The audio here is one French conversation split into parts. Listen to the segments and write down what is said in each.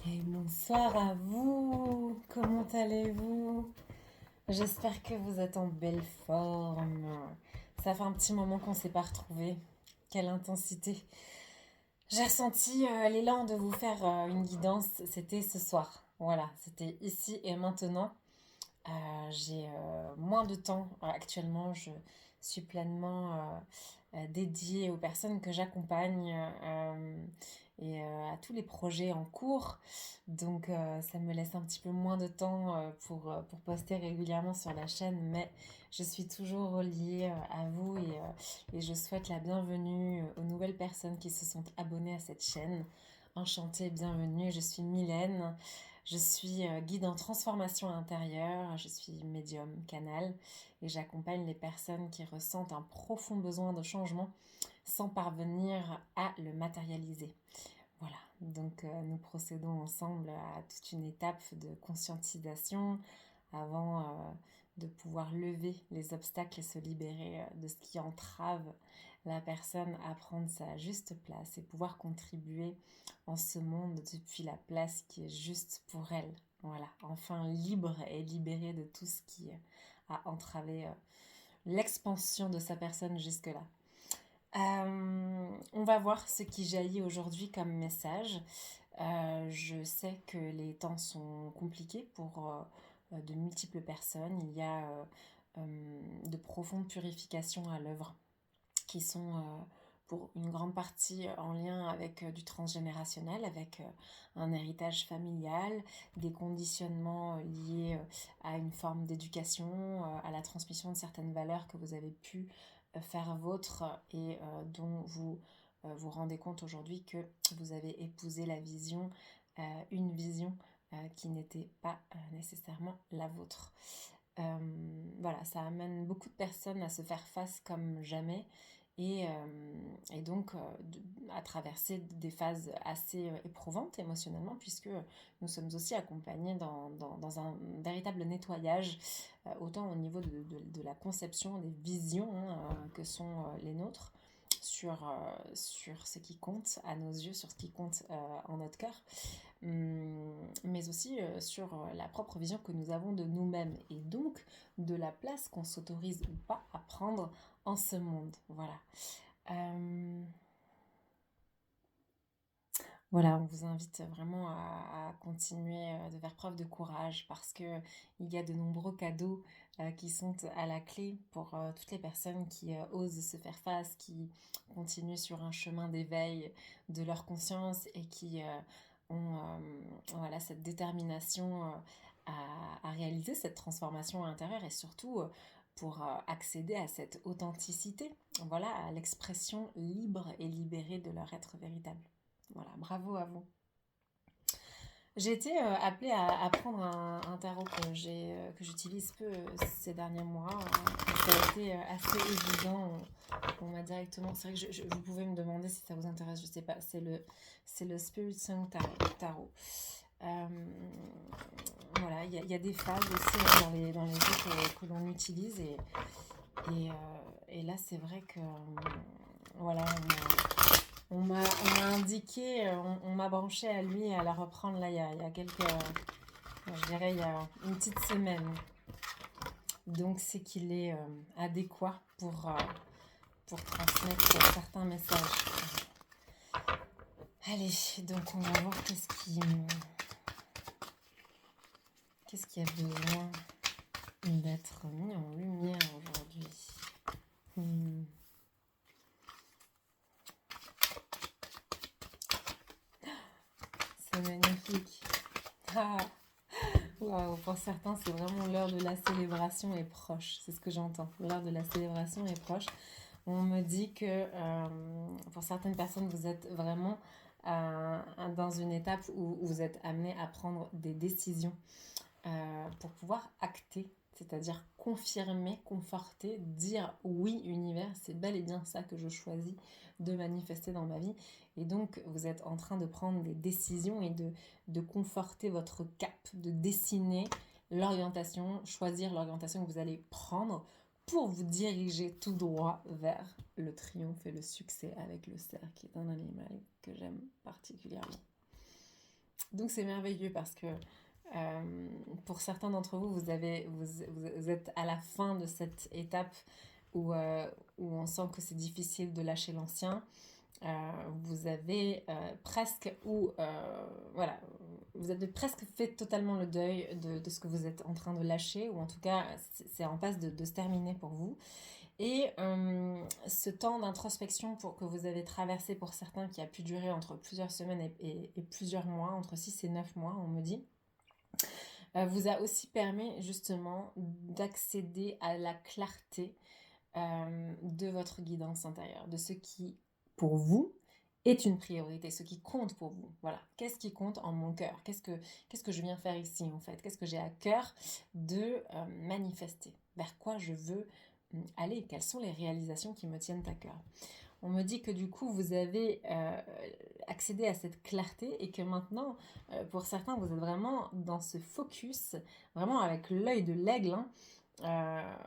Et bonsoir à vous, comment allez-vous? J'espère que vous êtes en belle forme. Ça fait un petit moment qu'on ne s'est pas retrouvés. Quelle intensité. J'ai ressenti l'élan de vous faire une guidance, c'était ce soir. Voilà, c'était ici et maintenant. J'ai moins de temps actuellement, je suis pleinement dédiée aux personnes que j'accompagne et à tous les projets en cours. Donc ça me laisse un petit peu moins de temps pour poster régulièrement sur la chaîne, mais je suis toujours reliée à vous et je souhaite la bienvenue aux nouvelles personnes qui se sont abonnées à cette chaîne. Enchantée, bienvenue, je suis Mylène. Je suis guide en transformation intérieure, je suis médium canal et j'accompagne les personnes qui ressentent un profond besoin de changement sans parvenir à le matérialiser. Voilà, donc nous procédons ensemble à toute une étape de conscientisation avant de pouvoir lever les obstacles et se libérer de ce qui entrave la personne à prendre sa juste place et pouvoir contribuer en ce monde depuis la place qui est juste pour elle. Voilà, enfin libre et libérée de tout ce qui a entravé l'expansion de sa personne jusque-là. On va voir ce qui jaillit aujourd'hui comme message. Je sais que les temps sont compliqués pour de multiples personnes. Il y a de profondes purifications à l'œuvre qui sont pour une grande partie en lien avec du transgénérationnel, avec un héritage familial, des conditionnements liés à une forme d'éducation, à la transmission de certaines valeurs que vous avez pu faire vôtre et dont vous vous rendez compte aujourd'hui que vous avez épousé la vision, une vision qui n'était pas nécessairement la vôtre. Voilà, ça amène beaucoup de personnes à se faire face comme jamais et donc à traverser des phases assez éprouvantes émotionnellement puisque nous sommes aussi accompagnés dans un véritable nettoyage, autant au niveau de la conception des visions que sont les nôtres sur ce qui compte à nos yeux, sur ce qui compte en notre cœur, mais aussi sur la propre vision que nous avons de nous-mêmes et donc de la place qu'on s'autorise ou pas à prendre en ce monde. Voilà. Voilà, on vous invite vraiment à continuer de faire preuve de courage parce que il y a de nombreux cadeaux qui sont à la clé pour toutes les personnes qui osent se faire face, qui continuent sur un chemin d'éveil de leur conscience et qui ont voilà, cette détermination à réaliser cette transformation intérieure et surtout pour accéder à cette authenticité, voilà, à l'expression libre et libérée de leur être véritable. Voilà, bravo à vous. J'ai été appelée à prendre un tarot que j'utilise peu ces derniers mois. Ça a été assez évident. On m'a directement. C'est vrai que vous pouvez me demander si ça vous intéresse, je sais pas. C'est le Spirit Song Tarot. Euh, voilà, il y a des phases aussi dans les jeux que l'on utilise et, et là c'est vrai que voilà, on m'a indiqué, on m'a branché à lui à la reprendre là il y a quelques, je dirais il y a une petite semaine. Donc c'est qu'il est adéquat pour transmettre certains messages. Allez, donc on va voir qu'est-ce qui a besoin d'être mis en lumière aujourd'hui. C'est magnifique. Ah, waouh, pour certains, c'est vraiment l'heure de la célébration est proche. C'est ce que j'entends. L'heure de la célébration est proche. On me dit que pour certaines personnes, vous êtes vraiment dans une étape où vous êtes amené à prendre des décisions pour pouvoir acter, c'est-à-dire confirmer, conforter, dire oui univers, c'est bel et bien ça que je choisis de manifester dans ma vie. Et donc vous êtes en train de prendre des décisions et de conforter votre cap, de dessiner l'orientation, choisir l'orientation que vous allez prendre pour vous diriger tout droit vers le triomphe et le succès avec le cerf, qui est un animal que j'aime particulièrement. Donc c'est merveilleux parce que pour certains d'entre vous, vous êtes à la fin de cette étape où on sent que c'est difficile de lâcher l'ancien. Vous avez presque voilà, vous avez presque fait totalement le deuil de ce que vous êtes en train de lâcher, ou en tout cas c'est en passe de se terminer pour vous. Et ce temps d'introspection que vous avez traversé pour certains, qui a pu durer entre plusieurs semaines et plusieurs mois, entre 6 et 9 mois on me dit, vous a aussi permis justement d'accéder à la clarté de votre guidance intérieure, de ce qui, pour vous, est une priorité, ce qui compte pour vous. Voilà, qu'est-ce qui compte en mon cœur? Qu'est-ce que je viens faire ici en fait? Qu'est-ce que j'ai à cœur de manifester? Vers quoi je veux aller? Quelles sont les réalisations qui me tiennent à cœur? On me dit que du coup, vous avez accédé à cette clarté et que maintenant, pour certains, vous êtes vraiment dans ce focus, vraiment avec l'œil de l'aigle, hein,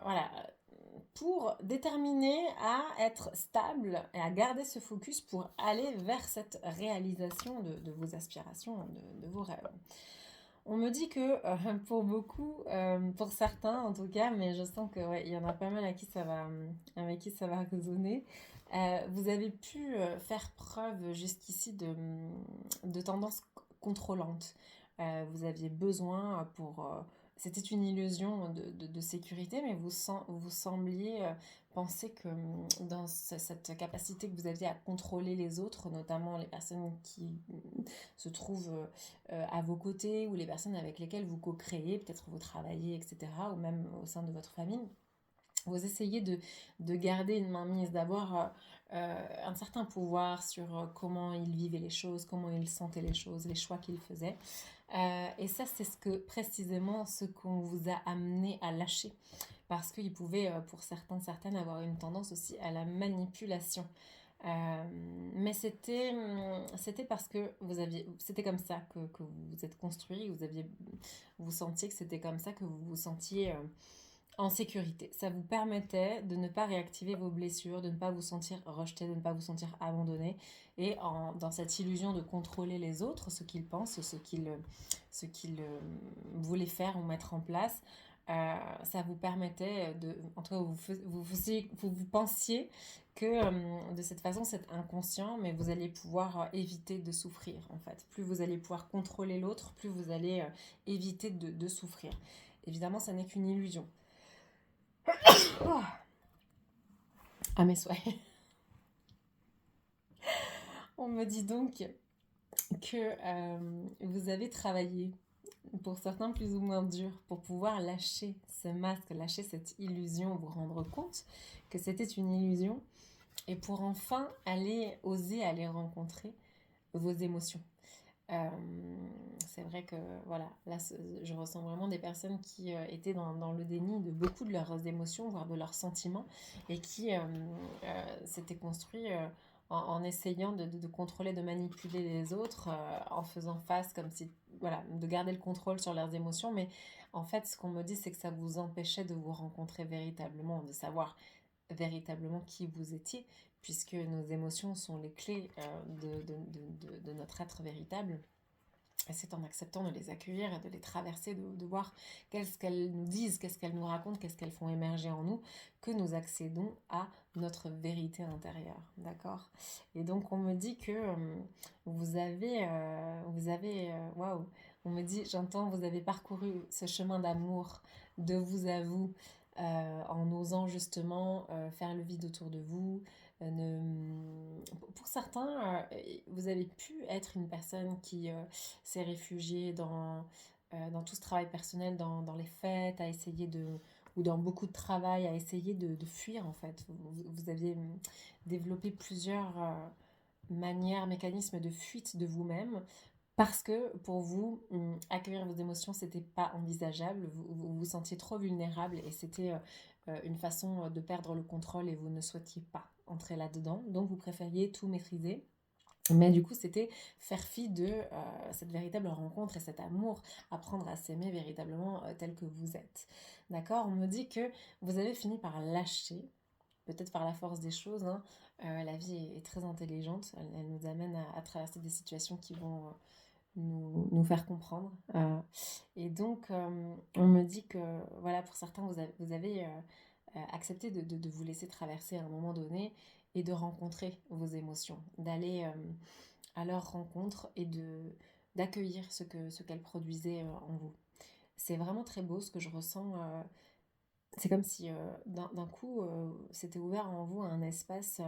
voilà, pour déterminer à être stable et à garder ce focus pour aller vers cette réalisation de vos aspirations, de vos rêves. On me dit que pour beaucoup, pour certains en tout cas, mais je sens que ouais, il y en a pas mal avec qui ça va résonner, vous avez pu faire preuve jusqu'ici de tendances contrôlantes. Vous aviez besoin c'était une illusion de sécurité, mais vous sembliez penser que dans cette capacité que vous aviez à contrôler les autres, notamment les personnes qui se trouvent à vos côtés, ou les personnes avec lesquelles vous co-créez, peut-être vous travaillez, etc., ou même au sein de votre famille, vous essayez de garder une mainmise, d'avoir un certain pouvoir sur comment ils vivaient les choses, comment ils sentaient les choses, les choix qu'ils faisaient. Et ça, c'est précisément ce qu'on vous a amené à lâcher. Parce qu'il pouvait, pour certaines, avoir une tendance aussi à la manipulation. Mais c'était parce que c'était comme ça que vous vous êtes construit, vous sentiez que c'était comme ça que vous vous sentiez en sécurité. Ça vous permettait de ne pas réactiver vos blessures, de ne pas vous sentir rejeté, de ne pas vous sentir abandonné. Et dans cette illusion de contrôler les autres, ce qu'ils pensent, ce qu'ils voulaient faire ou mettre en place, ça vous permettait en tout cas, vous pensiez que de cette façon, c'est inconscient, mais vous allez pouvoir éviter de souffrir, en fait. Plus vous allez pouvoir contrôler l'autre, plus vous allez éviter de souffrir. Évidemment, ça n'est qu'une illusion. Oh. À mes souhaits. On me dit donc que vous avez travaillé, pour certains plus ou moins dur, pour pouvoir lâcher ce masque, lâcher cette illusion, vous rendre compte que c'était une illusion, et pour enfin oser aller rencontrer vos émotions. C'est vrai que voilà, là je ressens vraiment des personnes qui étaient dans le déni de beaucoup de leurs émotions, voire de leurs sentiments, et qui s'étaient construits en essayant de contrôler, de manipuler les autres, en faisant face comme si, voilà, de garder le contrôle sur leurs émotions. Mais en fait, ce qu'on me dit, c'est que ça vous empêchait de vous rencontrer véritablement, de savoir véritablement qui vous étiez, puisque nos émotions sont les clés de notre être véritable. Et c'est en acceptant de les accueillir et de les traverser, de voir qu'est-ce qu'elles nous disent, qu'est-ce qu'elles nous racontent, qu'est-ce qu'elles font émerger en nous, que nous accédons à notre vérité intérieure, d'accord? Et donc on me dit que waouh, on me dit, j'entends, vous avez parcouru ce chemin d'amour de vous à vous, en osant justement faire le vide autour de vous. Pour certains, vous avez pu être une personne qui s'est réfugiée dans tout ce travail personnel, dans les fêtes, ou dans beaucoup de travail, à essayer de fuir en fait. Vous aviez développé plusieurs manières, mécanismes de fuite de vous-même, parce que pour vous, accueillir vos émotions, c'était pas envisageable, vous sentiez trop vulnérable, et c'était une façon de perdre le contrôle, et vous ne souhaitiez pas entrer là-dedans, donc vous préfériez tout maîtriser. Mais du coup, c'était faire fi de cette véritable rencontre et cet amour, apprendre à s'aimer véritablement tel que vous êtes. D'accord? On me dit que vous avez fini par lâcher, peut-être par la force des choses, hein. La vie est très intelligente, elle nous amène à traverser des situations qui vont nous faire comprendre. Et donc, on me dit que, voilà, pour certains, vous avez accepté de vous laisser traverser à un moment donné et de rencontrer vos émotions, d'aller à leur rencontre et d'accueillir ce qu'elles produisaient en vous. C'est vraiment très beau ce que je ressens. C'est comme si d'un coup, c'était ouvert en vous un espace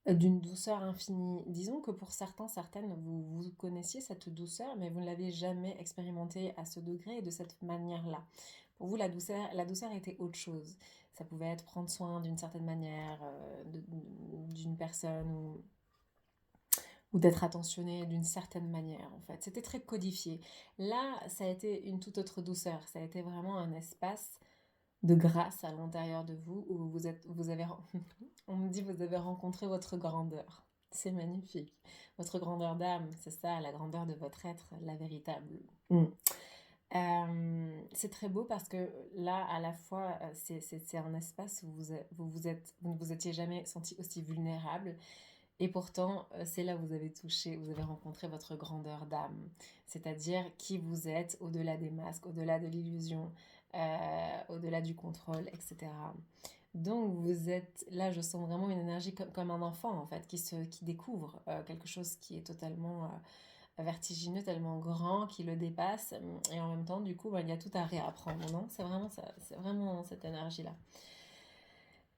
d'une douceur infinie. Disons que pour certains, certaines, vous connaissiez cette douceur, mais vous ne l'avez jamais expérimentée à ce degré et de cette manière-là. Pour vous, la douceur était autre chose. Ça pouvait être prendre soin d'une certaine manière d'une personne ou d'être attentionné d'une certaine manière, en fait. C'était très codifié. Là, ça a été une toute autre douceur. Ça a été vraiment un espace de grâce à l'intérieur de vous où vous avez, on me dit, vous avez rencontré votre grandeur. C'est magnifique. Votre grandeur d'âme, c'est ça, la grandeur de votre être, la véritable. Mm. C'est très beau parce que là, à la fois, c'est un espace où vous ne vous étiez jamais senti aussi vulnérable. Et pourtant, c'est là où vous avez touché, vous avez rencontré votre grandeur d'âme. C'est-à-dire qui vous êtes au-delà des masques, au-delà de l'illusion, au-delà du contrôle, etc. Donc vous êtes, là je sens vraiment une énergie comme un enfant en fait, qui découvre quelque chose qui est totalement vertigineux, tellement grand, qui le dépasse. Et en même temps, du coup, il y a tout à réapprendre, non? C'est vraiment ça, c'est vraiment cette énergie-là.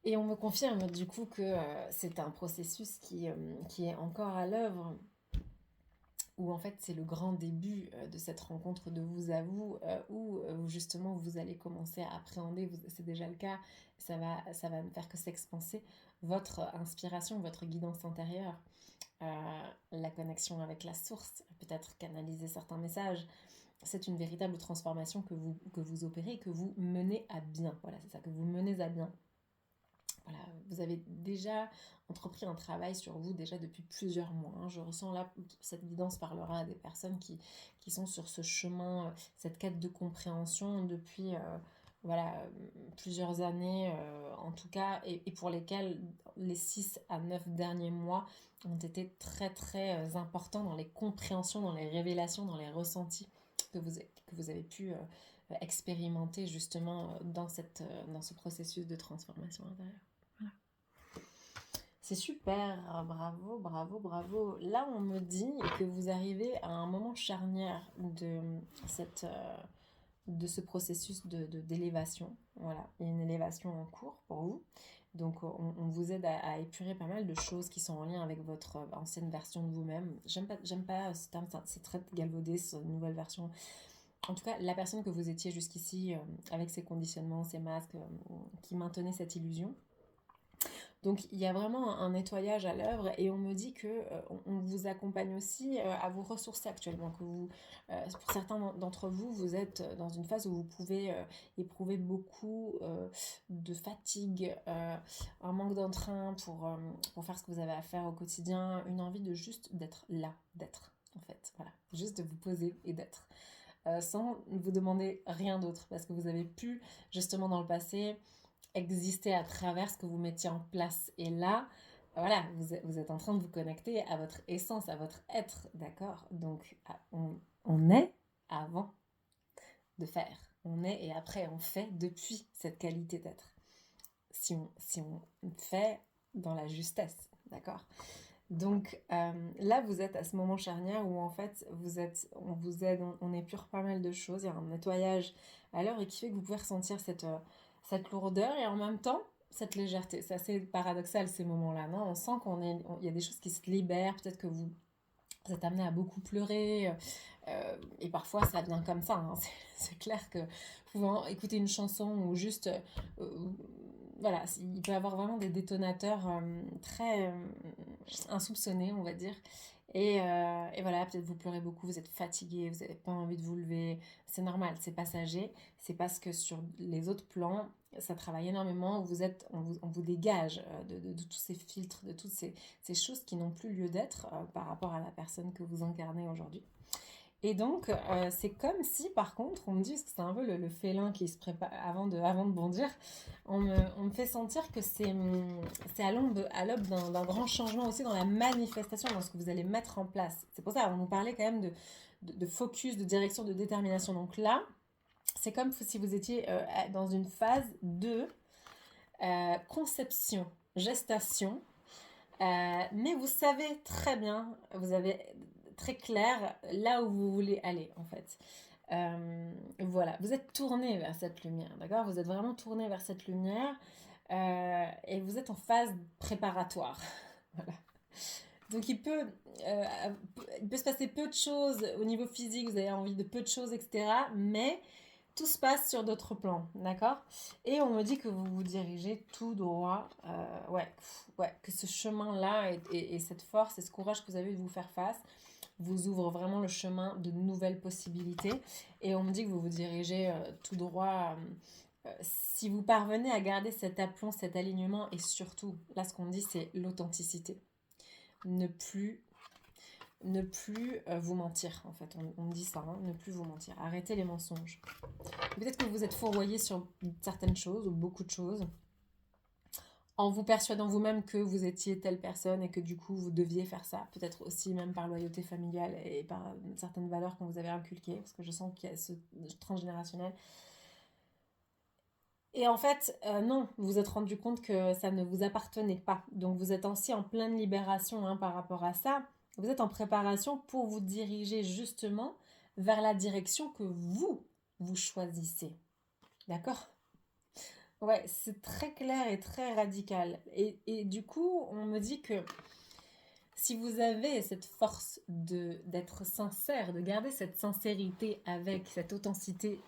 Et on me confirme du coup que c'est un processus qui est encore à l'œuvre, où en fait c'est le grand début de cette rencontre de vous à vous, où justement vous allez commencer à appréhender, c'est déjà le cas, ça va ne faire que s'expanser, votre inspiration, votre guidance intérieure, la connexion avec la source, peut-être canaliser certains messages. C'est une véritable transformation que vous opérez, que vous menez à bien. Voilà, c'est ça, que vous menez à bien. Voilà, vous avez déjà entrepris un travail sur vous déjà depuis plusieurs mois. Hein. Je ressens là, cette guidance parlera à des personnes qui sont sur ce chemin, cette quête de compréhension depuis voilà, plusieurs années en tout cas, et pour lesquelles les 6 à 9 derniers mois ont été très très importants dans les compréhensions, dans les révélations, dans les ressentis que vous avez pu expérimenter justement dans ce processus de transformation intérieure. C'est super, bravo, bravo, bravo. Là, on me dit que vous arrivez à un moment charnière de ce processus d'élévation. Voilà, il y a une élévation en cours pour vous. Donc, on vous aide à épurer pas mal de choses qui sont en lien avec votre ancienne version de vous-même. J'aime pas ce terme, c'est très galvaudé, cette nouvelle version. En tout cas, la personne que vous étiez jusqu'ici, avec ses conditionnements, ses masques, qui maintenait cette illusion. Donc il y a vraiment un nettoyage à l'œuvre et on me dit que on vous accompagne aussi à vous ressourcer actuellement. Que vous, pour certains d'entre vous, vous êtes dans une phase où vous pouvez éprouver beaucoup de fatigue, un manque d'entrain pour faire ce que vous avez à faire au quotidien, une envie de juste d'être là, d'être en fait. Voilà, juste de vous poser et d'être. Sans vous demander rien d'autre parce que vous avez pu justement dans le passé exister à travers ce que vous mettiez en place. Et là, voilà, vous êtes en train de vous connecter à votre essence, à votre être, d'accord? Donc, on est avant de faire. On est et après, on fait depuis cette qualité d'être. Si on fait dans la justesse, d'accord? Donc là, vous êtes à ce moment charnière où en fait, on vous aide, on épure pas mal de choses. Il y a un nettoyage à l'heure et qui fait que vous pouvez ressentir cette lourdeur et en même temps cette légèreté. C'est assez paradoxal ces moments-là, non? On sent il y a des choses qui se libèrent. Peut-être que vous êtes amené à beaucoup pleurer et parfois ça vient comme ça. Hein. C'est clair que pouvant écouter une chanson ou juste voilà, il peut y avoir vraiment des détonateurs très insoupçonnés, on va dire. Et voilà, peut-être vous pleurez beaucoup, vous êtes fatigué, vous n'avez pas envie de vous lever. C'est normal, c'est passager. C'est parce que sur les autres plans, ça travaille énormément. On vous dégage de tous ces filtres, de toutes ces choses qui n'ont plus lieu d'être par rapport à la personne que vous incarnez aujourd'hui. Et donc, c'est comme si, par contre, on me dit, parce que c'est un peu le félin qui se prépare avant de bondir, on me fait sentir que c'est à l'aube d'un grand changement aussi dans la manifestation, dans ce que vous allez mettre en place. C'est pour ça qu'on nous parlait quand même de focus, de direction, de détermination. Donc là, c'est comme si vous étiez dans une phase de conception, gestation, mais vous savez très bien, vous avez très clair là où vous voulez aller en fait. Voilà, vous êtes tourné vers cette lumière, d'accord? Vous êtes vraiment tourné vers cette lumière et vous êtes en phase préparatoire. Voilà. Donc il peut se passer peu de choses au niveau physique, vous avez envie de peu de choses, etc. Mais tout se passe sur d'autres plans, d'accord? Et on me dit que vous vous dirigez tout droit, ouais, que ce chemin-là et cette force et ce courage que vous avez de vous faire face vous ouvre vraiment le chemin de nouvelles possibilités. Et on me dit que vous vous dirigez tout droit. Si vous parvenez à garder cet aplomb, cet alignement, et surtout, là ce qu'on me dit c'est l'authenticité. Ne plus vous mentir, en fait. On me dit ça, hein, ne plus vous mentir. Arrêtez les mensonges. Peut-être que vous êtes fourvoyé sur certaines choses, ou beaucoup de choses, en vous persuadant vous-même que vous étiez telle personne et que du coup vous deviez faire ça. Peut-être aussi même par loyauté familiale et par certaines valeurs qu'on vous avait inculquées, parce que je sens qu'il y a ce transgénérationnel. Et en fait, non, vous vous êtes rendu compte que ça ne vous appartenait pas. Donc vous êtes aussi en pleine libération hein, par rapport à ça. Vous êtes en préparation pour vous diriger justement vers la direction que vous choisissez. D'accord? Ouais, c'est très clair et très radical. Et du coup, on me dit que si vous avez cette force d'être sincère, de garder cette sincérité avec cette authenticité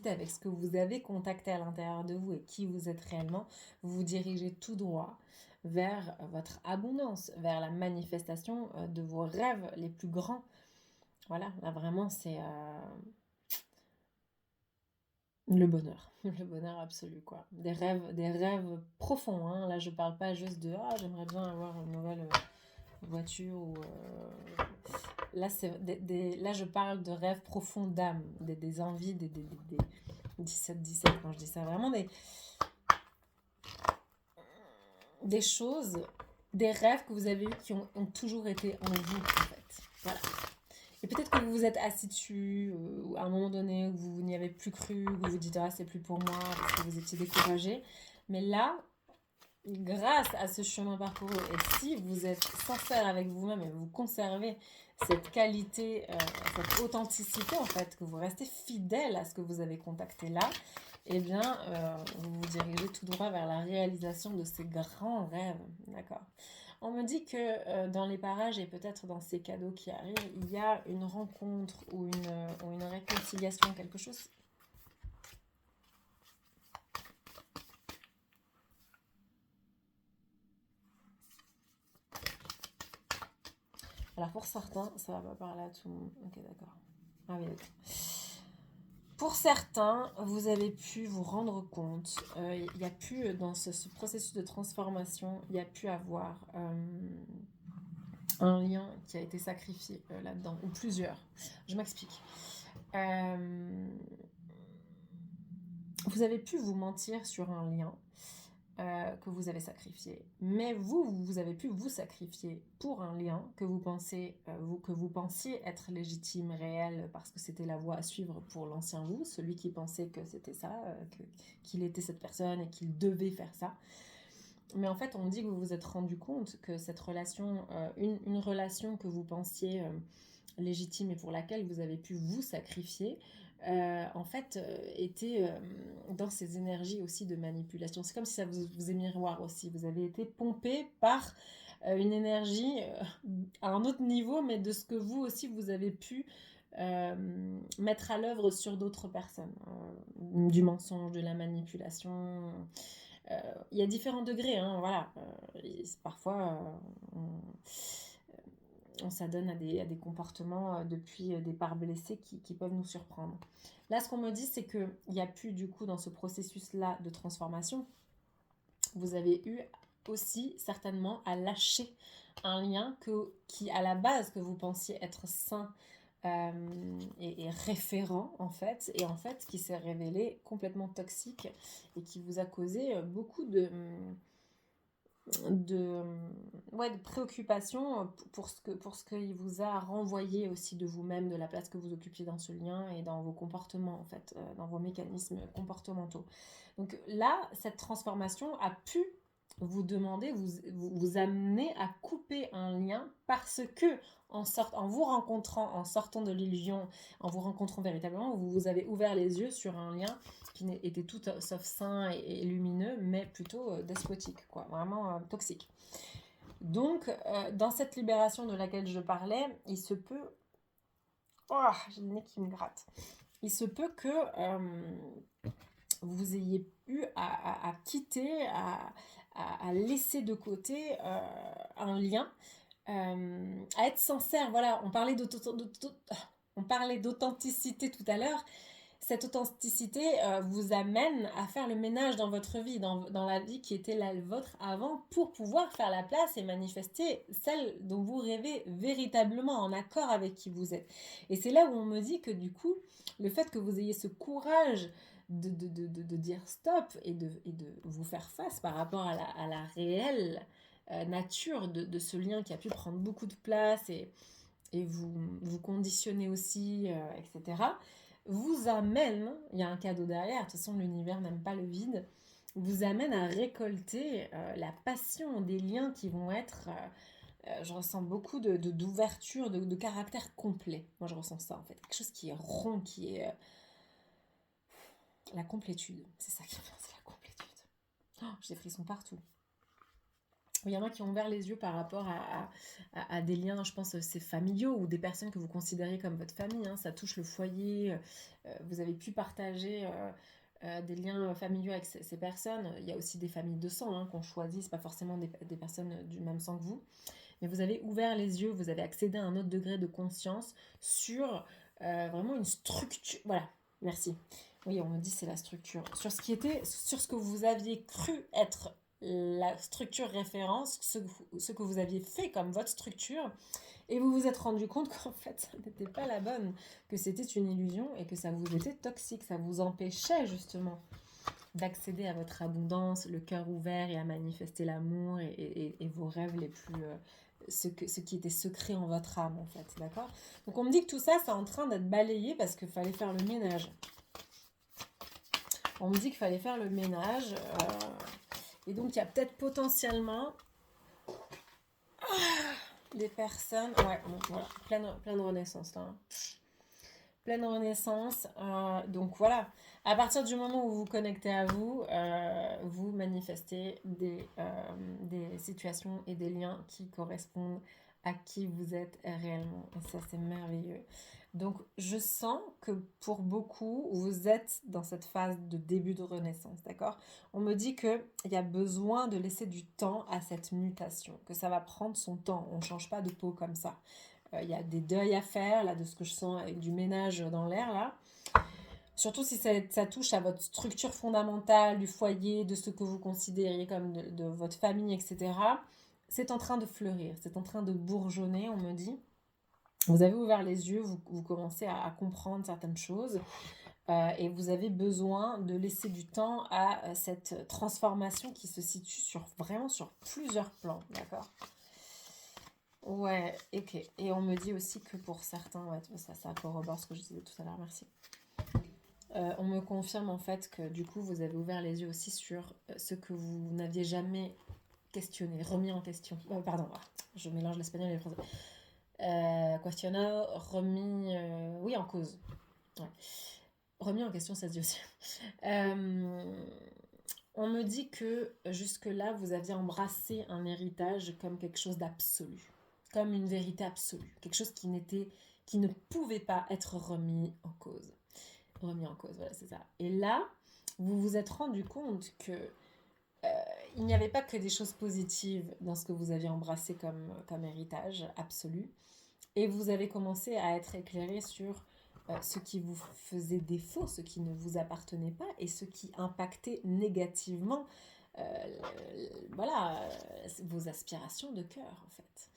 avec ce que vous avez contacté à l'intérieur de vous et qui vous êtes réellement, vous vous dirigez tout droit vers votre abondance, vers la manifestation de vos rêves les plus grands. Voilà, là vraiment c'est le bonheur, le bonheur absolu quoi. Des rêves profonds. Hein. Là je parle pas juste de j'aimerais bien avoir une nouvelle voiture ou là là je parle de rêves profonds d'âme, des envies, des 17 quand je dis ça, vraiment des choses, des rêves que vous avez eus qui ont toujours été en vous en fait. Voilà. Et peut-être que vous vous êtes assis dessus à un moment donné où vous n'y avez plus cru, où vous vous dites c'est plus pour moi parce que vous étiez découragé. Mais là, grâce à ce chemin parcouru, et si vous êtes sincère avec vous-même et vous conservez cette qualité, cette authenticité en fait, que vous restez fidèle à ce que vous avez contacté là, eh bien, vous vous dirigez tout droit vers la réalisation de ces grands rêves, d'accord? On me dit que dans les parages et peut-être dans ces cadeaux qui arrivent, il y a une rencontre ou une réconciliation, quelque chose. Alors pour certains, ça va pas parler à tout le monde. Ok, d'accord. Ah oui, d'accord. Pour certains, vous avez pu vous rendre compte, il y a pu, dans ce processus de transformation, il y a pu avoir un lien qui a été sacrifié là-dedans, ou plusieurs. Je m'explique. Vous avez pu vous mentir sur un lien que vous avez sacrifié, mais vous avez pu vous sacrifier pour un lien que vous pensiez être légitime, réel, parce que c'était la voie à suivre pour l'ancien vous, celui qui pensait que c'était ça, qu'il était cette personne et qu'il devait faire ça. Mais en fait, on dit que vous vous êtes rendu compte que cette relation, une relation que vous pensiez légitime et pour laquelle vous avez pu vous sacrifier, en fait, était dans ces énergies aussi de manipulation. C'est comme si ça vous est miroir aussi. Vous avez été pompé par une énergie à un autre niveau, mais de ce que vous aussi, vous avez pu mettre à l'œuvre sur d'autres personnes. Du mensonge, de la manipulation. Il y a différents degrés, hein, voilà. Parfois, on s'adonne à des comportements depuis des parts blessées qui peuvent nous surprendre. Là, ce qu'on me dit, c'est qu'il y a pu, du coup, dans ce processus-là de transformation, vous avez eu aussi certainement à lâcher un lien qui, à la base, que vous pensiez être sain, et référent en fait, et en fait qui s'est révélé complètement toxique et qui vous a causé beaucoup de, ouais, de préoccupation pour ce qu'il vous a renvoyé aussi de vous-même, de la place que vous occupiez dans ce lien et dans vos comportements en fait, dans vos mécanismes comportementaux. Donc là, cette transformation a pu vous demander, vous amener à couper un lien parce que en vous rencontrant, en sortant de l'illusion, en vous rencontrant véritablement, vous avez ouvert les yeux sur un lien qui était tout sauf sain et lumineux, mais plutôt despotique, quoi, vraiment toxique. Donc, dans cette libération de laquelle je parlais, il se peut... Oh, j'ai le nez qui me gratte. Il se peut que vous ayez eu à quitter, à laisser de côté un lien, à être sincère. Voilà, on parlait d'authenticité tout à l'heure. Cette authenticité vous amène à faire le ménage dans votre vie, dans la vie qui était la vôtre avant, pour pouvoir faire la place et manifester celle dont vous rêvez véritablement en accord avec qui vous êtes. Et c'est là où on me dit que du coup, le fait que vous ayez ce courage de dire stop et de vous faire face par rapport à la réelle nature de ce lien qui a pu prendre beaucoup de place et vous conditionner aussi, etc., vous amène, il y a un cadeau derrière, de toute façon l'univers n'aime pas le vide, vous amène à récolter la passion des liens qui vont être, je ressens beaucoup d'ouverture, de caractère complet. Moi je ressens ça en fait, quelque chose qui est rond, qui est la complétude, c'est ça qui vient, c'est la complétude. Oh, j'ai des frissons partout. Il y en a qui ont ouvert les yeux par rapport à des liens, je pense, c'est familiaux ou des personnes que vous considérez comme votre famille. Hein, ça touche le foyer. Vous avez pu partager des liens familiaux avec ces personnes. Il y a aussi des familles de sang qu'on choisit. C'est pas forcément des personnes du même sang que vous. Mais vous avez ouvert les yeux, vous avez accédé à un autre degré de conscience sur vraiment une structure. Voilà, merci. Oui, on me dit c'est la structure. Sur ce que vous aviez cru être la structure référence, ce que vous aviez fait comme votre structure, et vous vous êtes rendu compte qu'en fait, ça n'était pas la bonne, que c'était une illusion et que ça vous était toxique, ça vous empêchait justement d'accéder à votre abondance, le cœur ouvert et à manifester l'amour et vos rêves les plus... ce qui était secret en votre âme, en fait, d'accord? Donc on me dit que tout ça, c'est en train d'être balayé parce qu'il fallait faire le ménage. On me dit qu'il fallait faire le ménage. Et donc, il y a peut-être potentiellement des personnes... Ouais, bon, voilà, pleine renaissance, là. Hein. Pleine renaissance. Donc, voilà. À partir du moment où vous vous connectez à vous, vous manifestez des situations et des liens qui correspondent à qui vous êtes réellement. Et ça, c'est merveilleux. Donc, je sens que pour beaucoup, vous êtes dans cette phase de début de renaissance, d'accord? On me dit qu'il y a besoin de laisser du temps à cette mutation, que ça va prendre son temps. On ne change pas de peau comme ça. Il y a des deuils à faire, là, de ce que je sens avec du ménage dans l'air, là. Surtout si ça touche à votre structure fondamentale du foyer, de ce que vous considérez comme de votre famille, etc. C'est en train de fleurir, c'est en train de bourgeonner, on me dit. Vous avez ouvert les yeux, vous commencez à comprendre certaines choses et vous avez besoin de laisser du temps à cette transformation qui se situe vraiment sur plusieurs plans, d'accord? Ouais, ok. Et on me dit aussi que pour certains, ouais, ça corrobore ce que je disais tout à l'heure, merci. On me confirme en fait que du coup vous avez ouvert les yeux aussi sur ce que vous n'aviez jamais questionné, remis en question. Pardon, je mélange l'espagnol et le français. Questionné, remis, oui, en cause. Ouais. Remis en question, ça se dit aussi. On me dit que jusque-là, vous aviez embrassé un héritage comme quelque chose d'absolu, comme une vérité absolue, quelque chose qui ne pouvait pas être remis en cause. Remis en cause, voilà, c'est ça. Et là, vous vous êtes rendu compte que il n'y avait pas que des choses positives dans ce que vous aviez embrassé comme héritage absolu. Et vous avez commencé à être éclairé sur ce qui vous faisait défaut, ce qui ne vous appartenait pas et ce qui impactait négativement vos aspirations de cœur, en fait.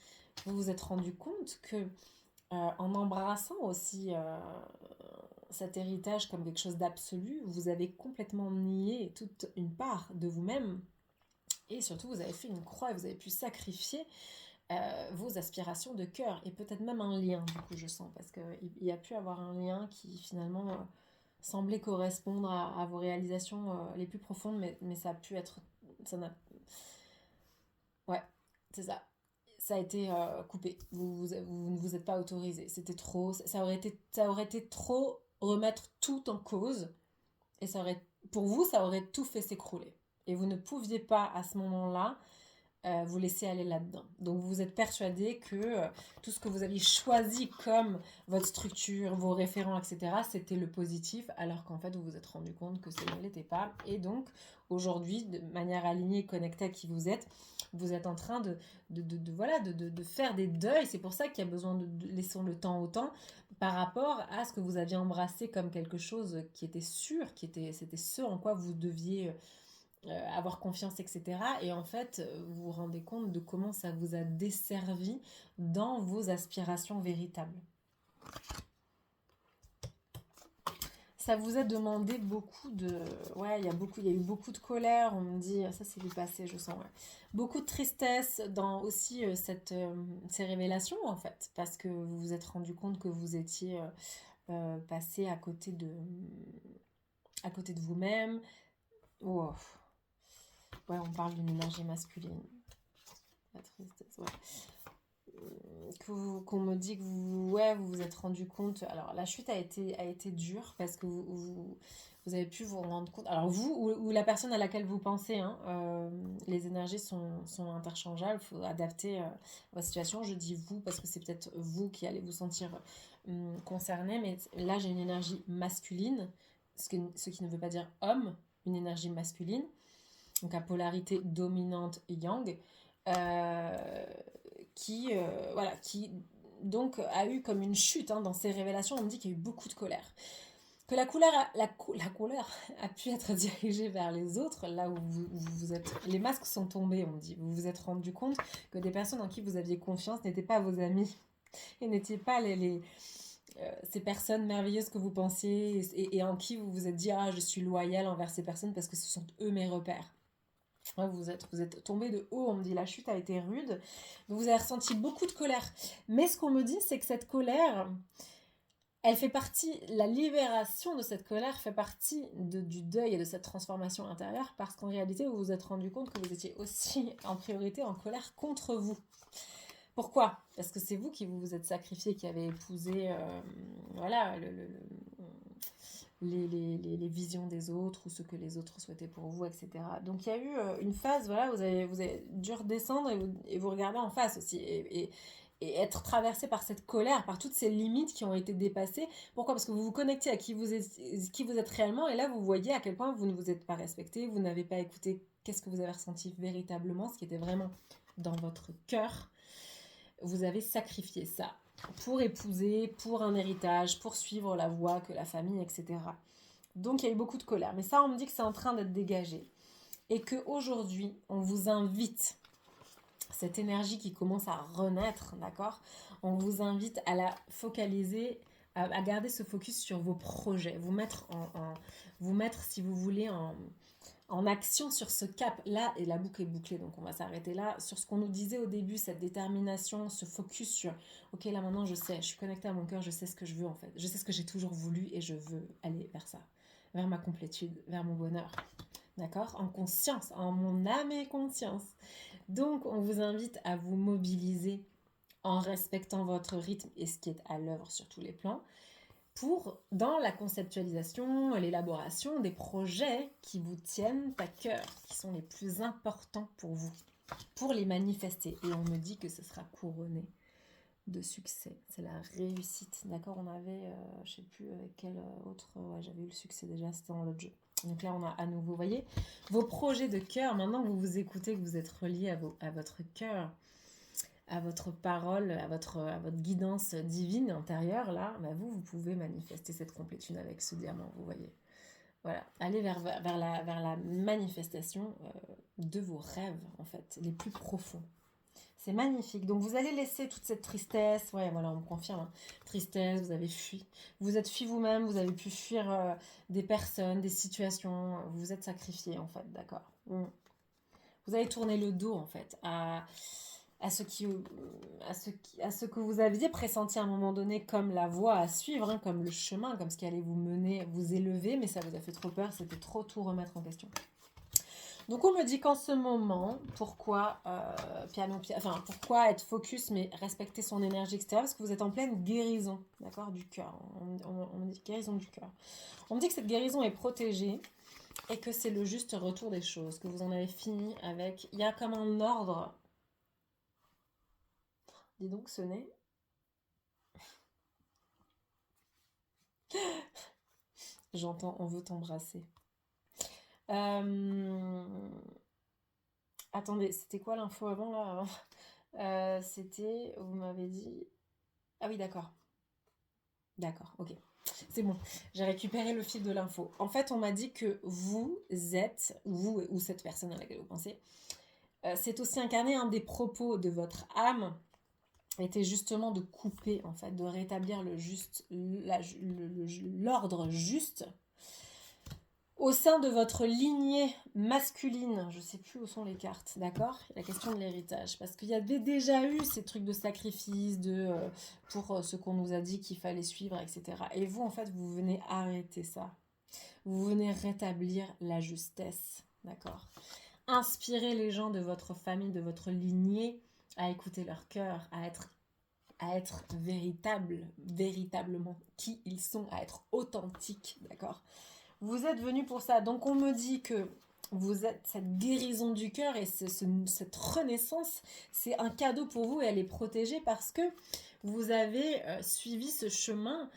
Vous vous êtes rendu compte que En embrassant aussi cet héritage comme quelque chose d'absolu, vous avez complètement nié toute une part de vous-même et surtout vous avez fait une croix et vous avez pu sacrifier vos aspirations de cœur et peut-être même un lien, du coup je sens, parce qu'il y a pu avoir un lien qui finalement semblait correspondre à vos réalisations les plus profondes, mais ça a pu être... Ça n'a... Ouais, c'est ça. Ça a été coupé. Vous ne vous êtes pas autorisé. C'était trop. Ça aurait été trop remettre tout en cause. Et pour vous, ça aurait tout fait s'écrouler. Et vous ne pouviez pas, à ce moment-là, vous laisser aller là-dedans. Donc vous vous êtes persuadé que tout ce que vous aviez choisi comme votre structure, vos référents, etc., c'était le positif, alors qu'en fait vous vous êtes rendu compte que ça ne l'était pas. Et donc aujourd'hui, de manière alignée, connectée à qui vous êtes en train voilà, de faire des deuils. C'est pour ça qu'il y a besoin de laisser le temps au temps par rapport à ce que vous aviez embrassé comme quelque chose qui était sûr, c'était ce en quoi vous deviez avoir confiance, etc. Et en fait, vous vous rendez compte de comment ça vous a desservi dans vos aspirations véritables. Ça vous a demandé beaucoup de... Ouais, il y a eu beaucoup de colère, on me dit, ça c'est du passé, je sens, ouais. Beaucoup de tristesse dans aussi ces révélations, en fait, parce que vous vous êtes rendu compte que vous étiez passé à côté de vous-même. Oh. Ouais, on parle d'une énergie masculine. La tristesse, ouais. Qu'on me dit que vous vous êtes rendu compte. Alors, la chute a été dure parce que vous avez pu vous rendre compte. Alors, vous ou la personne à laquelle vous pensez, hein, les énergies sont interchangeables. Il faut adapter votre situation. Je dis vous parce que c'est peut-être vous qui allez vous sentir concerné. Mais là, j'ai une énergie masculine, ce qui ne veut pas dire homme, une énergie masculine. Donc, à polarité dominante yang. Euh, qui donc a eu comme une chute dans ses révélations. On me dit qu'il y a eu beaucoup de colère. Que la colère a pu être dirigée vers les autres, là où vous êtes... Les masques sont tombés, on me dit. Vous vous êtes rendu compte que des personnes en qui vous aviez confiance n'étaient pas vos amis et n'étaient pas ces personnes merveilleuses que vous pensiez et en qui vous vous êtes dit « Ah, je suis loyal envers ces personnes parce que ce sont eux mes repères ». Ouais, vous êtes tombé de haut, on me dit la chute a été rude, vous avez ressenti beaucoup de colère. Mais ce qu'on me dit, c'est que cette colère, elle fait partie, la libération de cette colère fait partie du deuil et de cette transformation intérieure, parce qu'en réalité, vous vous êtes rendu compte que vous étiez aussi en priorité en colère contre vous. Pourquoi ? Parce que c'est vous qui vous êtes sacrifié, qui avez épousé voilà, les visions des autres ou ce que les autres souhaitaient pour vous, etc. Donc il y a eu une phase, voilà, vous avez dû redescendre et vous regarder en face aussi et être traversé par cette colère, par toutes ces limites qui ont été dépassées. Pourquoi ? Parce que vous vous connectez à qui vous êtes réellement et là vous voyez à quel point vous ne vous êtes pas respecté, vous n'avez pas écouté qu'est-ce que vous avez ressenti véritablement, ce qui était vraiment dans votre cœur. Vous avez sacrifié ça pour épouser, pour un héritage, pour suivre la voie que la famille, etc. Donc il y a eu beaucoup de colère. Mais ça, on me dit que c'est en train d'être dégagé. Et qu'aujourd'hui, on vous invite, cette énergie qui commence à renaître, d'accord ? On vous invite à la focaliser, à garder ce focus sur vos projets, vous mettre si vous voulez, en action sur ce cap là, et la boucle est bouclée donc on va s'arrêter là, sur ce qu'on nous disait au début, cette détermination, ce focus sur ok là maintenant je sais, je suis connectée à mon cœur, je sais ce que je veux en fait, je sais ce que j'ai toujours voulu et je veux aller vers ça, vers ma complétude, vers mon bonheur, d'accord, en conscience, en mon âme et conscience. Donc on vous invite à vous mobiliser en respectant votre rythme et ce qui est à l'œuvre sur tous les plans, dans la conceptualisation et l'élaboration des projets qui vous tiennent à cœur, qui sont les plus importants pour vous, pour les manifester. Et on me dit que ce sera couronné de succès. C'est la réussite. D'accord, on avait, je sais plus quel autre, ouais, j'avais eu le succès déjà, c'était dans l'autre jeu. Donc là, on a à nouveau, vous voyez, vos projets de cœur, maintenant que vous vous écoutez, que vous êtes relié à votre cœur, à votre parole, à votre guidance divine intérieure, là, bah vous pouvez manifester cette complétude avec ce diamant, vous voyez. Voilà, allez vers la manifestation de vos rêves, en fait, les plus profonds. C'est magnifique. Donc vous allez laisser toute cette tristesse. Ouais, voilà, on me confirme, hein. Tristesse, vous avez fui. Vous êtes fui vous-même, vous avez pu fuir des personnes, des situations. Vous vous êtes sacrifié, en fait, d'accord. Vous avez tourné le dos, en fait, à ce que vous aviez pressenti à un moment donné comme la voie à suivre, hein, comme le chemin, comme ce qui allait vous mener, vous élever, mais ça vous a fait trop peur, c'était trop tout remettre en question. Donc on me dit qu'en ce moment, pourquoi pourquoi être focus mais respecter son énergie extérieure, parce que vous êtes en pleine guérison, d'accord, du cœur. On me dit guérison du cœur. On me dit que cette guérison est protégée et que c'est le juste retour des choses, que vous en avez fini avec. Il y a comme un ordre. Dis donc, ce nez. J'entends, on veut t'embrasser. Attendez, c'était quoi l'info avant là? C'était, vous m'avez dit... Ah oui, d'accord. D'accord, ok. C'est bon, j'ai récupéré le fil de l'info. En fait, on m'a dit que vous êtes, vous ou cette personne à laquelle vous pensez, c'est aussi incarné un des propos de votre âme était justement de couper, en fait, de rétablir l'ordre juste au sein de votre lignée masculine. Je sais plus où sont les cartes, d'accord? La question de l'héritage, parce qu'il y avait déjà eu ces trucs de sacrifice, pour ce qu'on nous a dit qu'il fallait suivre, etc. Et vous, en fait, vous venez arrêter ça. Vous venez rétablir la justesse, d'accord? Inspirer les gens de votre famille, de votre lignée, à écouter leur cœur, à être véritablement qui ils sont, à être authentiques, d'accord? Vous êtes venu pour ça. Donc on me dit que vous êtes cette guérison du cœur et cette renaissance, c'est un cadeau pour vous et elle est protégée parce que vous avez suivi ce chemin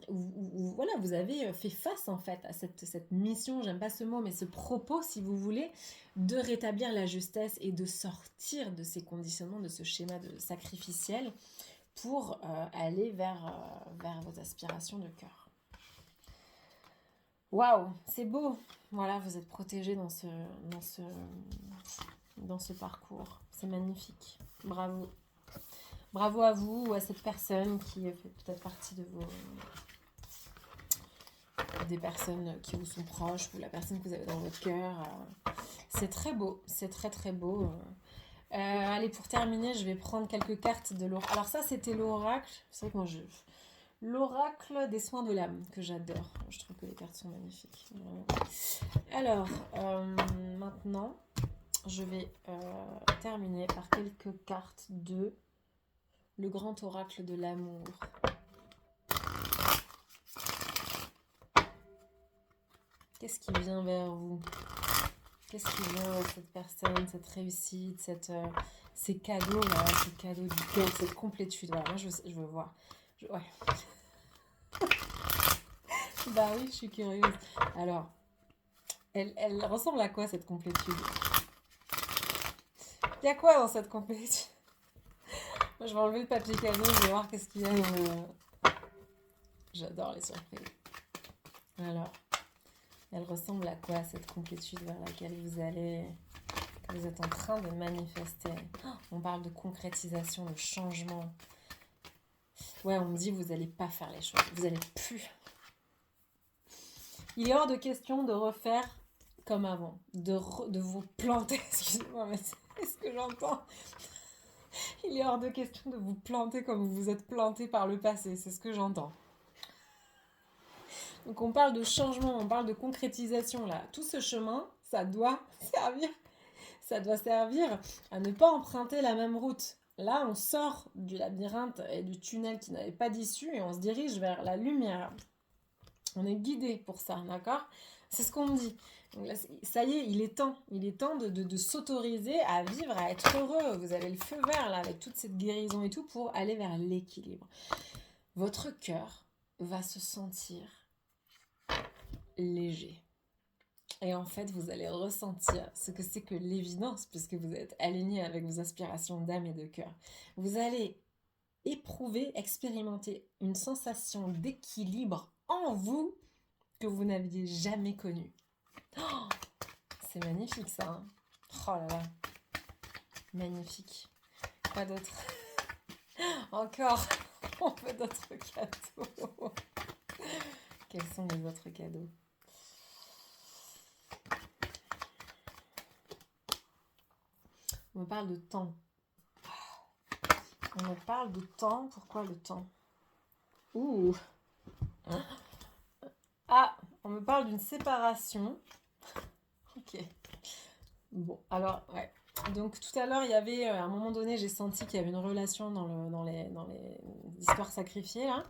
où voilà, vous avez fait face en fait à cette mission, j'aime pas ce mot, mais ce propos, si vous voulez, de rétablir la justesse et de sortir de ces conditionnements, de ce schéma de sacrificiel pour aller vers vos aspirations de cœur. Waouh, c'est beau. Voilà, vous êtes protégé dans ce parcours. C'est magnifique. Bravo. Bravo à vous ou à cette personne qui fait peut-être partie des personnes qui vous sont proches ou la personne que vous avez dans votre cœur. C'est très beau. C'est très très beau. Allez, pour terminer, je vais prendre quelques cartes de l'oracle. Alors ça, c'était l'oracle. C'est vrai que moi, l'oracle des soins de l'âme, que j'adore. Je trouve que les cartes sont magnifiques. Alors, maintenant, je vais terminer par quelques cartes de le grand oracle de l'amour. Qu'est-ce qui vient vers vous? Qu'est-ce qui vient vers cette personne, cette réussite, ces cadeaux, là, ces cadeaux du cœur, cette complétude? Voilà, moi, je veux voir. Ouais. Bah oui, je suis curieuse. Alors, elle ressemble à quoi cette complétude? Il y a quoi dans cette complétude? Moi, je vais enlever le papier cadeau, je vais voir qu'est-ce qu'il y a dans le... J'adore les surprises. Alors, elle ressemble à quoi cette complétude vers laquelle vous allez, que vous êtes en train de manifester? On parle de concrétisation, de changement. Ouais, on me dit vous n'allez pas faire les choses, vous n'allez plus. Il est hors de question de refaire comme avant, de vous planter. Excusez-moi, mais c'est ce que j'entends. Il est hors de question de vous planter comme vous vous êtes planté par le passé, c'est ce que j'entends. Donc on parle de changement, on parle de concrétisation là. Tout ce chemin, ça doit servir à ne pas emprunter la même route. Là, on sort du labyrinthe et du tunnel qui n'avait pas d'issue et on se dirige vers la lumière. On est guidé pour ça, d'accord? C'est ce qu'on me dit. Donc là, ça y est, il est temps de s'autoriser à vivre, à être heureux. Vous avez le feu vert là, avec toute cette guérison et tout, pour aller vers l'équilibre. Votre cœur va se sentir léger. Et en fait, vous allez ressentir ce que c'est que l'évidence, puisque vous êtes aligné avec vos aspirations d'âme et de cœur. Vous allez éprouver, expérimenter une sensation d'équilibre en vous que vous n'aviez jamais connue. Oh, c'est magnifique ça, hein. Oh là là. Magnifique. Quoi d'autre? Encore, on veut d'autres cadeaux. Quels sont les autres cadeaux? On me parle de temps. On me parle de temps. Pourquoi le temps? Ouh. Ah, on me parle d'une séparation. Ok. Bon, alors, ouais. Donc tout à l'heure, il y avait, à un moment donné, j'ai senti qu'il y avait une relation dans les histoires sacrifiées, là,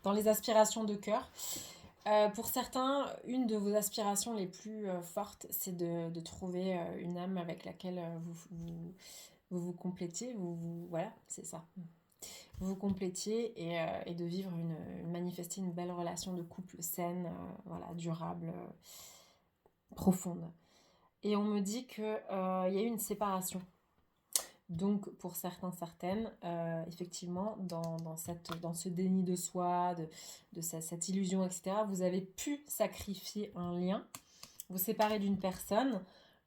dans les aspirations de cœur. Pour certains, une de vos aspirations les plus fortes, c'est de trouver une âme avec laquelle vous complétiez. Voilà, c'est ça. Vous vous complétiez et de vivre manifester une belle relation de couple saine, voilà, durable, profonde. Et on me dit qu'il y a eu une séparation. Donc, pour certains, certaines, effectivement, dans ce déni de soi, de cette illusion, etc., vous avez pu sacrifier un lien, vous séparer d'une personne,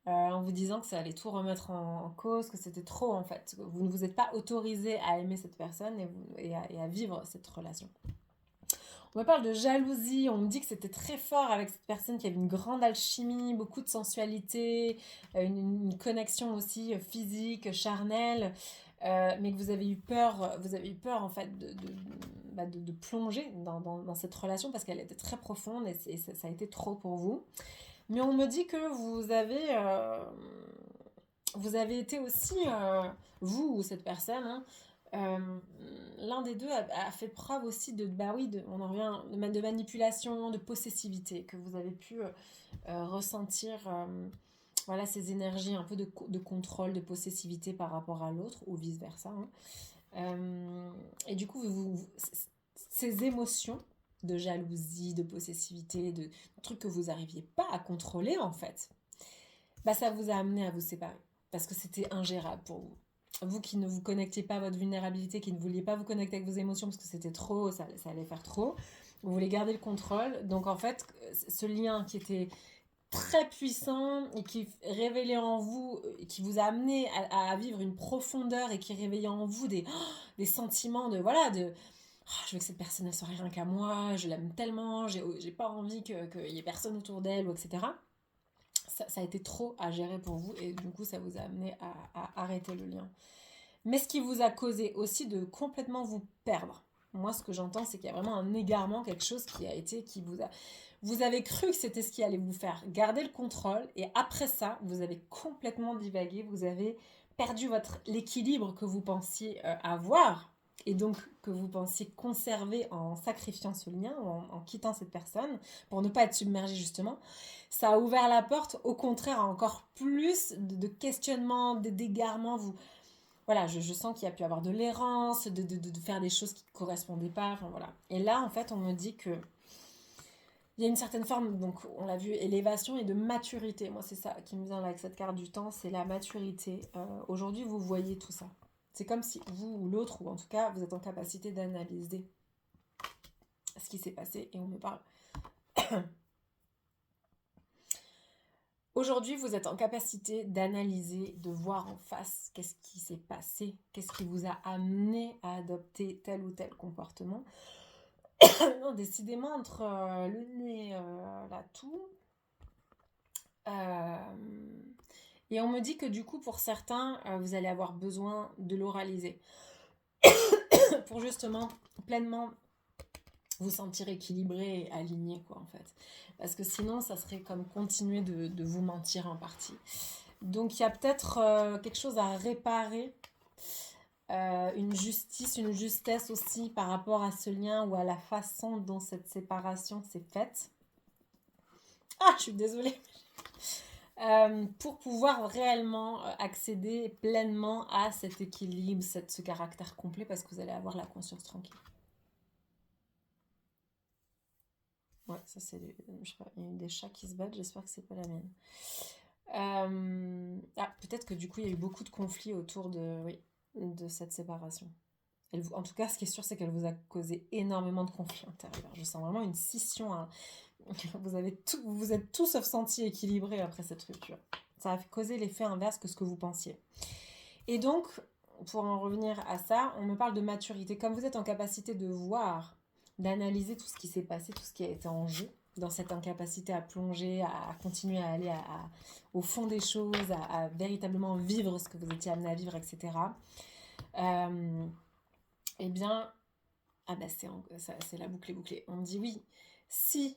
en vous disant que ça allait tout remettre en cause, que c'était trop, en fait. Vous ne vous êtes pas autorisé à aimer cette personne et à vivre cette relation. On me parle de jalousie, on me dit que c'était très fort avec cette personne qui avait une grande alchimie, beaucoup de sensualité, une connexion aussi physique, charnelle, mais que vous avez eu peur en fait de plonger dans cette relation parce qu'elle était très profonde et ça a été trop pour vous. Mais on me dit que vous avez été aussi, vous ou cette personne, hein, l'un des deux a fait preuve aussi on en revient, de manipulation, de possessivité, que vous avez pu ressentir voilà, ces énergies un peu de contrôle, de possessivité par rapport à l'autre, ou vice-versa. Hein. Et du coup, ces émotions de jalousie, de possessivité, de trucs que vous n'arriviez pas à contrôler, en fait, bah, ça vous a amené à vous séparer, parce que c'était ingérable pour vous. Vous qui ne vous connectiez pas à votre vulnérabilité, qui ne vouliez pas vous connecter avec vos émotions parce que c'était trop, ça allait faire trop, vous voulez garder le contrôle. Donc en fait, ce lien qui était très puissant et qui révélait en vous, qui vous a amené à vivre une profondeur et qui réveillait en vous des sentiments de, voilà, je veux que cette personne ne soit rien qu'à moi, je l'aime tellement, j'ai pas envie qu'il y ait personne autour d'elle, ou etc. Ça a été trop à gérer pour vous et du coup ça vous a amené à arrêter le lien. Mais ce qui vous a causé aussi de complètement vous perdre. Moi, ce que j'entends, c'est qu'il y a vraiment un égarement, quelque chose vous avez cru que c'était ce qui allait vous faire garder le contrôle et après ça, vous avez complètement divagué, vous avez perdu l'équilibre que vous pensiez avoir et donc que vous pensiez conserver en sacrifiant ce lien, en quittant cette personne pour ne pas être submergé justement. Ça a ouvert la porte, au contraire, à encore plus de questionnements, d'égarements. Voilà, je sens qu'il y a pu avoir de l'errance, de faire des choses qui ne correspondaient pas. Enfin, voilà. Et là, en fait, on me dit que il y a une certaine forme, donc on l'a vu, élévation et de maturité. Moi, c'est ça qui me vient là avec cette carte du temps, c'est la maturité. Aujourd'hui, vous voyez tout ça. C'est comme si vous ou l'autre, ou en tout cas, vous êtes en capacité d'analyser ce qui s'est passé et on me parle. Aujourd'hui, vous êtes en capacité d'analyser, de voir en face qu'est-ce qui s'est passé, qu'est-ce qui vous a amené à adopter tel ou tel comportement. Non, décidément, entre le nez, la toux. Et on me dit que du coup, pour certains, vous allez avoir besoin de l'oraliser. Pour justement pleinement vous sentir équilibré et aligné, quoi, en fait. Parce que sinon, ça serait comme continuer de vous mentir en partie. Donc, il y a peut-être quelque chose à réparer, une justice, une justesse aussi par rapport à ce lien ou à la façon dont cette séparation s'est faite. Ah, je suis désolée. Pour pouvoir réellement accéder pleinement à cet équilibre, ce caractère complet, parce que vous allez avoir la conscience tranquille. Ouais, ça c'est, je sais pas, il y a des chats qui se battent, j'espère que c'est pas la mienne. Peut-être que du coup il y a eu beaucoup de conflits autour de cette séparation. En tout cas, ce qui est sûr, c'est qu'elle vous a causé énormément de conflits intérieurs. Je sens vraiment une scission. Hein. Vous êtes tous senti équilibrés après cette rupture. Ça a causé l'effet inverse que ce que vous pensiez. Et donc, pour en revenir à ça, on me parle de maturité. Comme vous êtes en capacité de voir, d'analyser tout ce qui s'est passé, tout ce qui a été en jeu, dans cette incapacité à plonger, à continuer à aller au fond des choses, à véritablement vivre ce que vous étiez amené à vivre, etc. Eh bien, c'est la boucle est bouclée. On me dit oui, si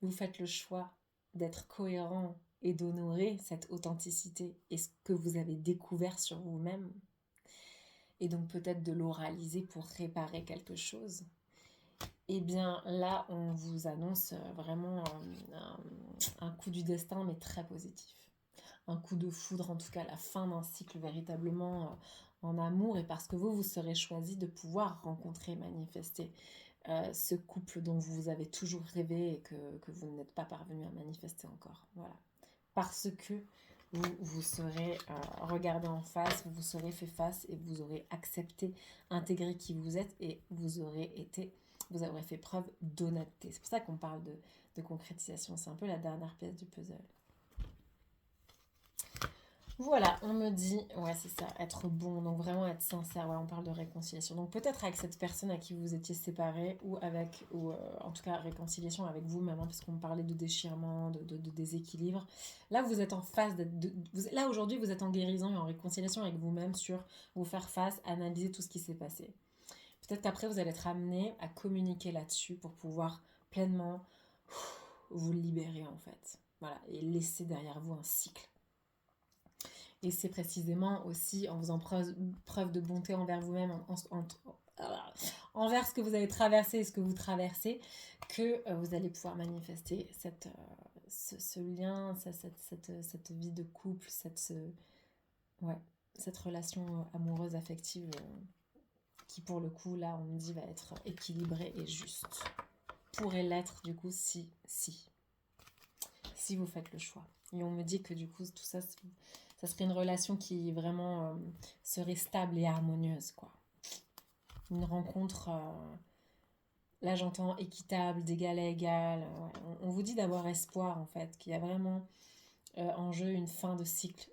vous faites le choix d'être cohérent et d'honorer cette authenticité et ce que vous avez découvert sur vous-même, et donc peut-être de l'oraliser pour réparer quelque chose, eh bien là, on vous annonce vraiment un coup du destin, mais très positif. Un coup de foudre, en tout cas la fin d'un cycle véritablement en amour, et parce que vous serez choisi de pouvoir rencontrer, manifester ce couple dont vous avez toujours rêvé et que vous n'êtes pas parvenu à manifester encore. Voilà. Parce que vous serez regardé en face, vous serez fait face et vous aurez accepté, intégré qui vous êtes et vous aurez fait preuve d'honnêteté. C'est pour ça qu'on parle de concrétisation. C'est un peu la dernière pièce du puzzle. Voilà, on me dit, ouais c'est ça, être bon, donc vraiment être sincère, ouais, on parle de réconciliation. Donc peut-être avec cette personne à qui vous étiez séparés, ou en tout cas réconciliation avec vous-même, hein, parce qu'on me parlait de déchirement, de déséquilibre. Là vous êtes en phase, là aujourd'hui vous êtes en guérison et en réconciliation avec vous-même sur vous faire face, analyser tout ce qui s'est passé. Peut-être qu'après vous allez être amené à communiquer là-dessus pour pouvoir pleinement vous libérer en fait. Voilà, et laisser derrière vous un cycle. Et c'est précisément aussi en faisant preuve de bonté envers vous-même, envers ce que vous avez traversé et ce que vous traversez, que vous allez pouvoir manifester ce lien, cette vie de couple, cette relation amoureuse, affective, qui pour le coup, là, on me dit, va être équilibrée et juste. Pourrait l'être, du coup, si vous faites le choix. Et on me dit que du coup, tout ça, ça serait une relation qui vraiment serait stable et harmonieuse, quoi. Une rencontre, là j'entends équitable, d'égal à égal. Ouais. On vous dit d'avoir espoir, en fait, qu'il y a vraiment en jeu une fin de cycle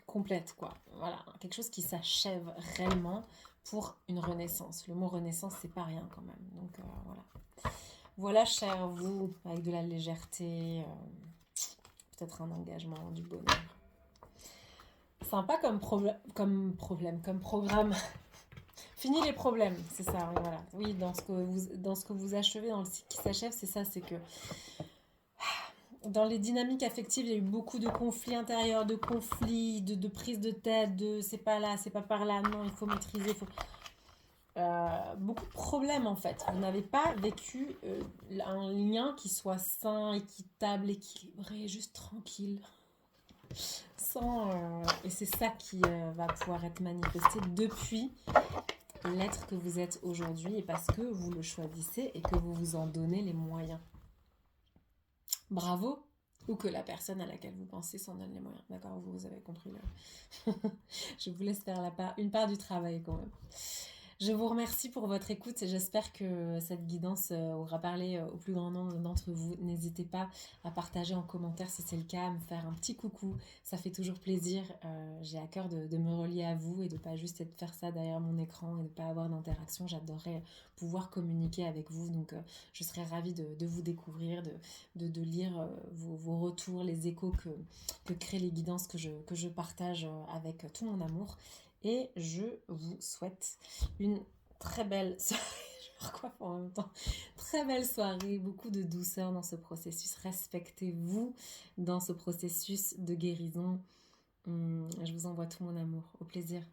complète, quoi. Voilà, quelque chose qui s'achève réellement pour une renaissance. Le mot renaissance, c'est pas rien quand même. Donc voilà. Voilà, cher vous, avec de la légèreté, peut-être un engagement, du bonheur. Sympa comme programme. Fini les problèmes, c'est ça, oui, voilà. Oui, dans ce que vous achevez, dans le cycle qui s'achève, c'est ça, c'est que dans les dynamiques affectives, il y a eu beaucoup de conflits intérieurs, de conflits, de prise de tête, de c'est pas là, c'est pas par là, non, il faut maîtriser, beaucoup de problèmes en fait. Vous n'avez pas vécu un lien qui soit sain, équitable, équilibré, juste tranquille. Et c'est ça qui va pouvoir être manifesté depuis l'être que vous êtes aujourd'hui, et parce que vous le choisissez et que vous vous en donnez les moyens. Bravo, ou que la personne à laquelle vous pensez s'en donne les moyens. D'accord, vous avez compris là. Je vous laisse faire une part du travail quand même. Je vous remercie pour votre écoute et j'espère que cette guidance aura parlé au plus grand nombre d'entre vous. N'hésitez pas à partager en commentaire si c'est le cas, à me faire un petit coucou. Ça fait toujours plaisir. J'ai à cœur de me relier à vous et de pas juste faire ça derrière mon écran et de pas avoir d'interaction. J'adorerais pouvoir communiquer avec vous. Donc je serais ravie de vous découvrir, de lire vos retours, les échos que créent les guidances que je partage avec tout mon amour. Et je vous souhaite une très belle soirée, je me recoiffe en même temps, très belle soirée, beaucoup de douceur dans ce processus, respectez-vous dans ce processus de guérison. Je vous envoie tout mon amour, au plaisir.